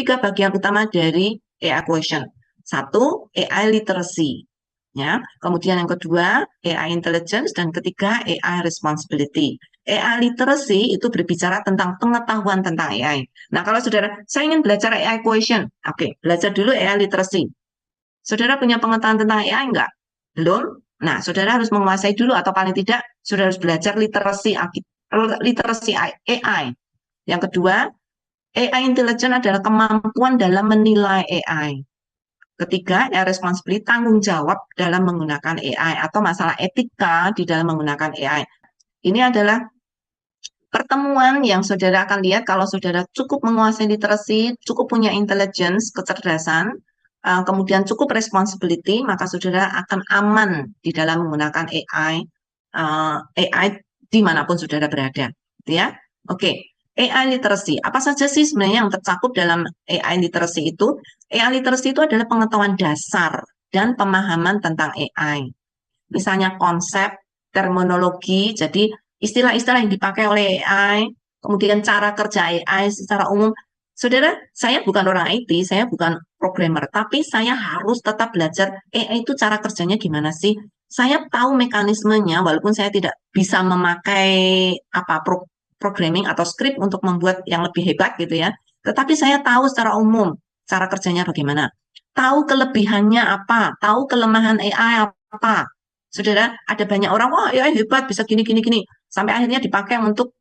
tiga bagian utama dari AI quotient. Satu, AI literacy. Ya, kemudian yang kedua AI intelligence dan ketiga AI responsibility. AI literacy itu berbicara tentang pengetahuan tentang AI. Nah, kalau saudara, saya ingin belajar AI quotient, oke, belajar dulu AI literacy. Saudara punya pengetahuan tentang AI enggak? Belum? Nah, saudara harus menguasai dulu atau paling tidak saudara harus belajar literasi AI. Yang kedua, AI intelligence adalah kemampuan dalam menilai AI. Ketiga, responsibility, tanggung jawab dalam menggunakan AI atau masalah etika di dalam menggunakan AI. Ini adalah pertemuan yang saudara akan lihat kalau saudara cukup menguasai literasi, cukup punya intelligence, kecerdasan, kemudian cukup responsibility, maka saudara akan aman di dalam menggunakan AI dimanapun saudara berada. Ya, oke. AI literacy, apa saja sih sebenarnya yang tercakup dalam AI literacy itu? AI literacy itu adalah pengetahuan dasar dan pemahaman tentang AI. Misalnya konsep, terminologi, jadi istilah-istilah yang dipakai oleh AI, kemudian cara kerja AI secara umum. Saudara, saya bukan orang IT, saya bukan programmer, tapi saya harus tetap belajar AI itu cara kerjanya gimana sih? Saya tahu mekanismenya, walaupun saya tidak bisa memakai programming atau script untuk membuat yang lebih hebat gitu ya. Tetapi saya tahu secara umum cara kerjanya bagaimana. Tahu kelebihannya apa, tahu kelemahan AI apa. Saudara, ada banyak orang, wah AI hebat, bisa gini, gini, gini. Sampai akhirnya dipakai untuk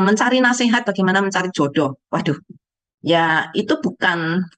mencari nasihat bagaimana mencari jodoh. Waduh, ya itu bukan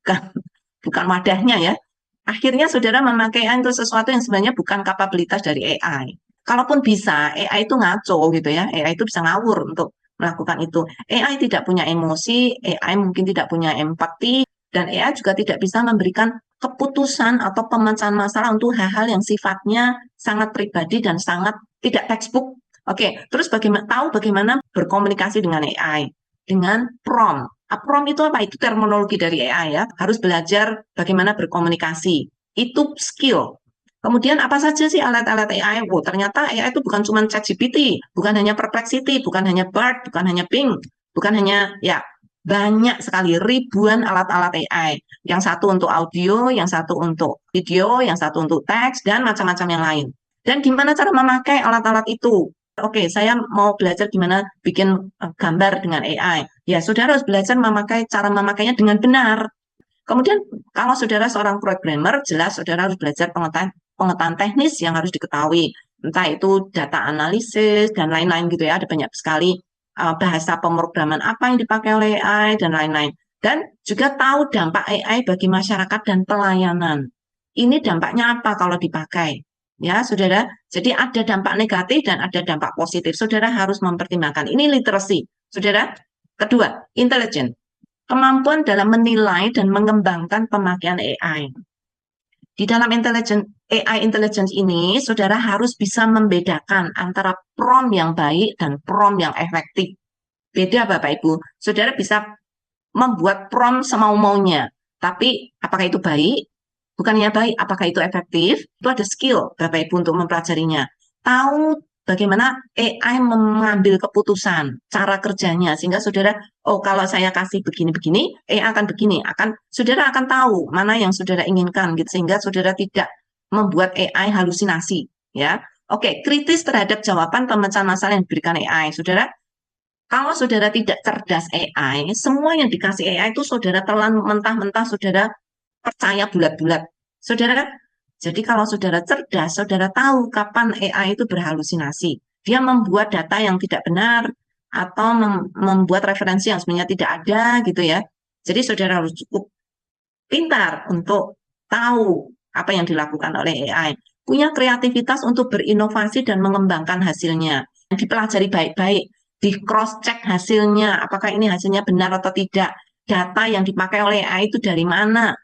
wadahnya ya. Akhirnya saudara memakai AI untuk sesuatu yang sebenarnya bukan kapabilitas dari AI. Kalaupun bisa, AI itu ngaco gitu ya. AI itu bisa ngawur untuk melakukan itu. AI tidak punya emosi, AI mungkin tidak punya empati, dan AI juga tidak bisa memberikan keputusan atau pemecahan masalah untuk hal-hal yang sifatnya sangat pribadi dan sangat tidak textbook. Oke, terus tahu bagaimana berkomunikasi dengan AI dengan prompt. Prompt itu apa? Itu terminologi dari AI ya. Harus belajar bagaimana berkomunikasi. Itu skill. Kemudian apa saja sih alat-alat AI? Oh, ternyata AI itu bukan cuma ChatGPT, bukan hanya Perplexity, bukan hanya BART, bukan hanya Bing, bukan hanya ya banyak sekali ribuan alat-alat AI. Yang satu untuk audio, yang satu untuk video, yang satu untuk teks dan macam-macam yang lain. Dan gimana cara memakai alat-alat itu? Oke, saya mau belajar gimana bikin gambar dengan AI. Ya, saudara harus belajar cara memakainya dengan benar. Kemudian, kalau saudara seorang programmer, jelas saudara harus belajar pengetahuan teknis yang harus diketahui. Entah itu data analisis dan lain-lain gitu ya. Ada banyak sekali bahasa pemrograman apa yang dipakai oleh AI dan lain-lain. Dan juga tahu dampak AI bagi masyarakat dan pelayanan. Ini dampaknya apa kalau dipakai? Ya, saudara. Jadi ada dampak negatif dan ada dampak positif. Saudara harus mempertimbangkan. Ini literasi. Saudara, kedua, intelligent. Kemampuan dalam menilai dan mengembangkan pemakaian AI. Di dalam AI intelligence ini, saudara harus bisa membedakan antara prompt yang baik dan prompt yang efektif. Beda Bapak Ibu. Saudara bisa membuat prompt semau-maunya. Tapi apakah itu baik? Bukannya baik, apakah itu efektif? Itu ada skill Bapak Ibu untuk mempelajarinya. Tahu bagaimana AI mengambil keputusan, cara kerjanya, sehingga saudara, oh kalau saya kasih begini-begini, AI akan begini, saudara akan tahu mana yang saudara inginkan, gitu, sehingga saudara tidak membuat AI halusinasi, ya. Oke, kritis terhadap jawaban pemecahan masalah yang diberikan AI, saudara. Kalau saudara tidak cerdas AI, semua yang dikasih AI itu saudara telan mentah-mentah, saudara percaya bulat-bulat. Saudara, jadi kalau saudara cerdas, saudara tahu kapan AI itu berhalusinasi. Dia membuat data yang tidak benar atau membuat referensi yang sebenarnya tidak ada gitu ya. Jadi saudara harus cukup pintar untuk tahu apa yang dilakukan oleh AI. Punya kreativitas untuk berinovasi dan mengembangkan hasilnya. Dipelajari baik-baik, di cross check hasilnya, apakah ini hasilnya benar atau tidak. Data yang dipakai oleh AI itu dari mana.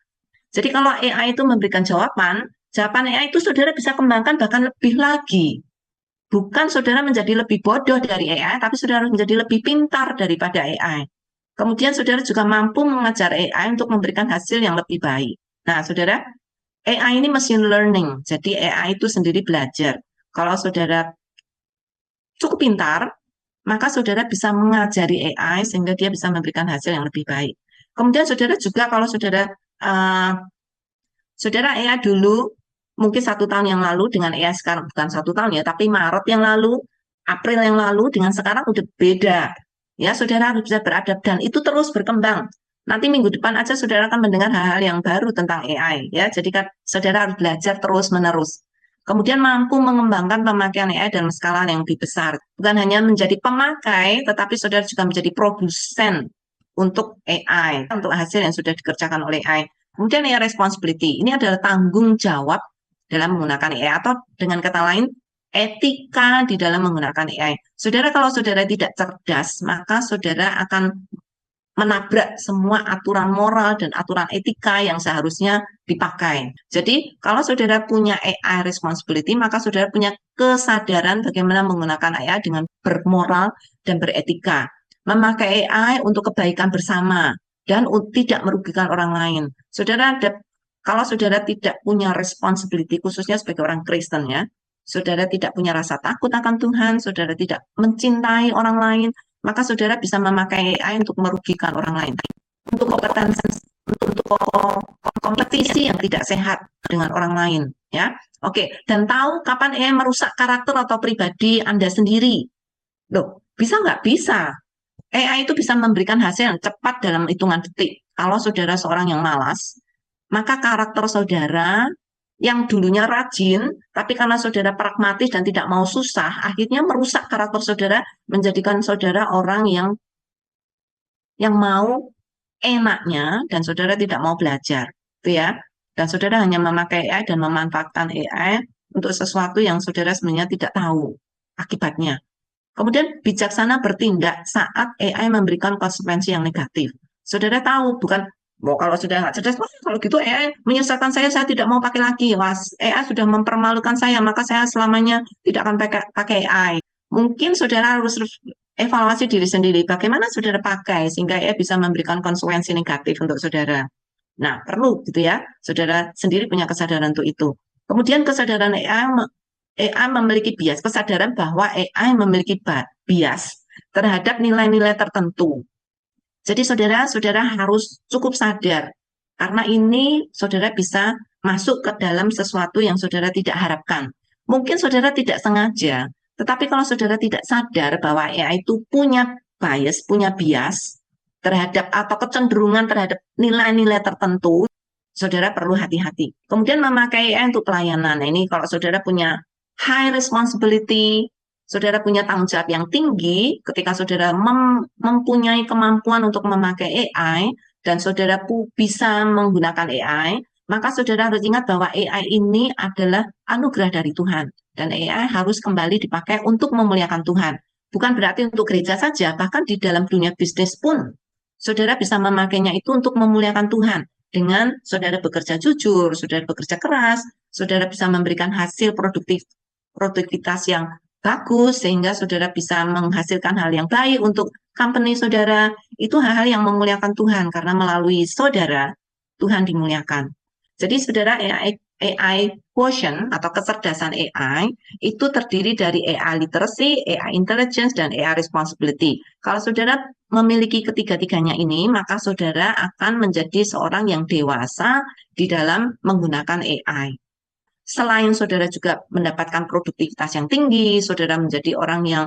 Jadi kalau AI itu memberikan jawaban AI itu saudara bisa kembangkan bahkan lebih lagi. Bukan saudara menjadi lebih bodoh dari AI, tapi saudara menjadi lebih pintar daripada AI. Kemudian saudara juga mampu mengajar AI untuk memberikan hasil yang lebih baik. Nah, saudara, AI ini machine learning, jadi AI itu sendiri belajar. Kalau saudara cukup pintar, maka saudara bisa mengajari AI sehingga dia bisa memberikan hasil yang lebih baik. Kemudian saudara juga kalau uh, saudara AI dulu mungkin 1 tahun yang lalu dengan AI sekarang, bukan 1 tahun ya, tapi Maret yang lalu, April yang lalu dengan sekarang udah beda. Ya, saudara harus bisa beradab dan itu terus berkembang. Nanti minggu depan aja saudara akan mendengar hal-hal yang baru tentang AI ya. Jadi kan saudara harus belajar terus-menerus. Kemudian mampu mengembangkan pemakaian AI dalam skala yang lebih besar. Bukan hanya menjadi pemakai, tetapi saudara juga menjadi produsen untuk AI, untuk hasil yang sudah dikerjakan oleh AI. Kemudian ya responsibility, ini adalah tanggung jawab dalam menggunakan AI atau dengan kata lain etika di dalam menggunakan AI. Saudara kalau saudara tidak cerdas, maka saudara akan menabrak semua aturan moral dan aturan etika yang seharusnya dipakai. Jadi kalau saudara punya AI responsibility, maka saudara punya kesadaran bagaimana menggunakan AI dengan bermoral dan beretika. Memakai AI untuk kebaikan bersama dan tidak merugikan orang lain. Saudara ada, kalau saudara tidak punya responsibility, khususnya sebagai orang Kristen ya, saudara tidak punya rasa takut akan Tuhan, saudara tidak mencintai orang lain, maka saudara bisa memakai AI untuk merugikan orang lain, untuk kompetensi, untuk kompetisi yang tidak sehat dengan orang lain, ya. Oke, dan tahu kapan AI merusak karakter atau pribadi Anda sendiri. Loh, bisa nggak? Bisa. AI itu bisa memberikan hasil yang cepat dalam hitungan detik. Kalau saudara seorang yang malas, maka karakter saudara yang dulunya rajin, tapi karena saudara pragmatis dan tidak mau susah, akhirnya merusak karakter saudara, menjadikan saudara orang yang mau enaknya dan saudara tidak mau belajar, gitu ya. Dan saudara hanya memakai AI dan memanfaatkan AI untuk sesuatu yang saudara sebenarnya tidak tahu akibatnya. Kemudian bijaksana bertindak saat AI memberikan konsekuensi yang negatif. Saudara tahu, bukan mau kalau sudah nggak cerdas, wah, kalau gitu AI menyesatkan saya tidak mau pakai lagi. Wah, AI sudah mempermalukan saya, maka saya selamanya tidak akan pakai AI. Mungkin saudara harus evaluasi diri sendiri, bagaimana saudara pakai sehingga AI bisa memberikan konsekuensi negatif untuk saudara. Nah, perlu gitu ya, saudara sendiri punya kesadaran untuk itu. Kemudian kesadaran AI memiliki bias, kesadaran bahwa AI memiliki bias terhadap nilai-nilai tertentu. Jadi saudara harus cukup sadar, karena ini saudara bisa masuk ke dalam sesuatu yang saudara tidak harapkan. Mungkin saudara tidak sengaja, tetapi kalau saudara tidak sadar bahwa AI itu punya bias terhadap atau kecenderungan terhadap nilai-nilai tertentu, saudara perlu hati-hati. Kemudian memakai AI untuk pelayanan. Nah, ini kalau saudara punya high responsibility, saudara punya tanggung jawab yang tinggi ketika saudara mempunyai kemampuan untuk memakai AI dan saudara bisa menggunakan AI, maka saudara harus ingat bahwa AI ini adalah anugerah dari Tuhan dan AI harus kembali dipakai untuk memuliakan Tuhan. Bukan berarti untuk gereja saja, bahkan di dalam dunia bisnis pun saudara bisa memakainya itu untuk memuliakan Tuhan. Dengan saudara bekerja jujur, saudara bekerja keras, saudara bisa memberikan hasil produktivitas yang bagus sehingga saudara bisa menghasilkan hal yang baik untuk company saudara. Itu hal-hal yang memuliakan Tuhan karena melalui saudara Tuhan dimuliakan. Jadi saudara AI quotient atau kecerdasan AI itu terdiri dari AI literacy, AI intelligence, dan AI responsibility. Kalau saudara memiliki ketiga-tiganya ini, maka saudara akan menjadi seorang yang dewasa di dalam menggunakan AI. Selain saudara juga mendapatkan produktivitas yang tinggi, saudara menjadi orang yang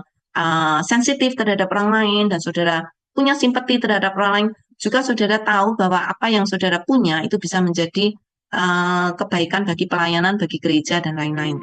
sensitif terhadap orang lain, dan saudara punya simpati terhadap orang lain, juga saudara tahu bahwa apa yang saudara punya itu bisa menjadi kebaikan bagi pelayanan, bagi gereja, dan lain-lain.